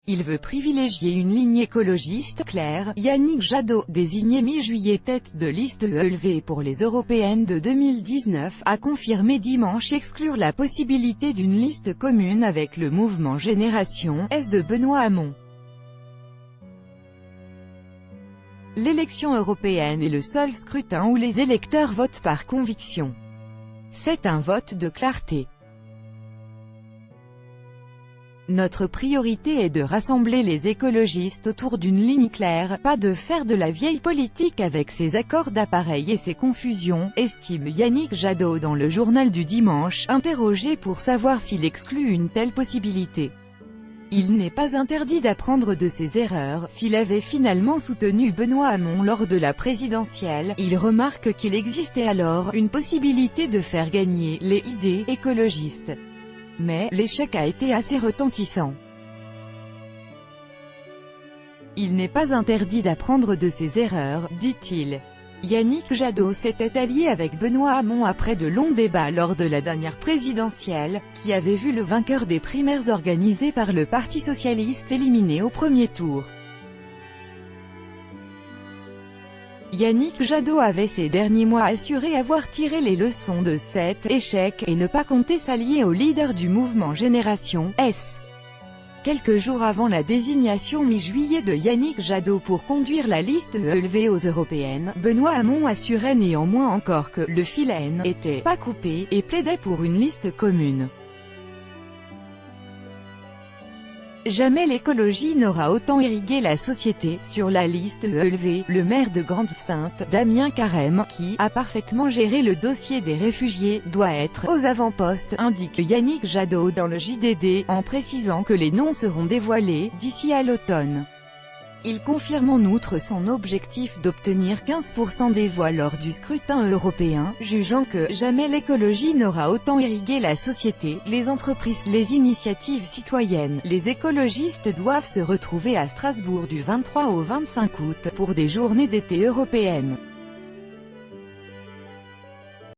Il veut privilégier une ligne écologiste claire. Yannick Jadot, désigné mi-juillet tête de liste ELV pour les européennes de 2019, a confirmé dimanche exclure la possibilité d'une liste commune avec le mouvement Génération S de Benoît Hamon. L'élection européenne est le seul scrutin où les électeurs votent par conviction. C'est un vote de clarté. Notre priorité est de rassembler les écologistes autour d'une ligne claire, pas de faire de la vieille politique avec ses accords d'appareil et ses confusions, estime Yannick Jadot dans le journal du dimanche, interrogé pour savoir s'il exclut une telle possibilité. Il n'est pas interdit d'apprendre de ses erreurs. S'il avait finalement soutenu Benoît Hamon lors de la présidentielle, il remarque qu'il existait alors une possibilité de faire gagner les idées écologistes. Mais l'échec a été assez retentissant. Il n'est pas interdit d'apprendre de ses erreurs, dit-il. Yannick Jadot s'était allié avec Benoît Hamon après de longs débats lors de la dernière présidentielle, qui avait vu le vainqueur des primaires organisées par le Parti socialiste éliminé au premier tour. Yannick Jadot avait ces derniers mois assuré avoir tiré les leçons de cet échec, et ne pas compter s'allier au leader du mouvement Génération S. Quelques jours avant la désignation mi-juillet de Yannick Jadot pour conduire la liste ELV aux européennes, Benoît Hamon assurait néanmoins encore que le fil n'était pas coupé, et plaidait pour une liste commune. Jamais l'écologie n'aura autant irrigué la société. Sur la liste ELV, le maire de Grande-Synthe, Damien Carême, qui a parfaitement géré le dossier des réfugiés, doit être aux avant-postes, indique Yannick Jadot dans le JDD, en précisant que les noms seront dévoilés d'ici à l'automne. Il confirme en outre son objectif d'obtenir 15% des voix lors du scrutin européen, jugeant que « jamais l'écologie n'aura autant irrigué la société, les entreprises, les initiatives citoyennes, les écologistes doivent se retrouver à Strasbourg du 23 au 25 août, pour des journées d'été européennes ».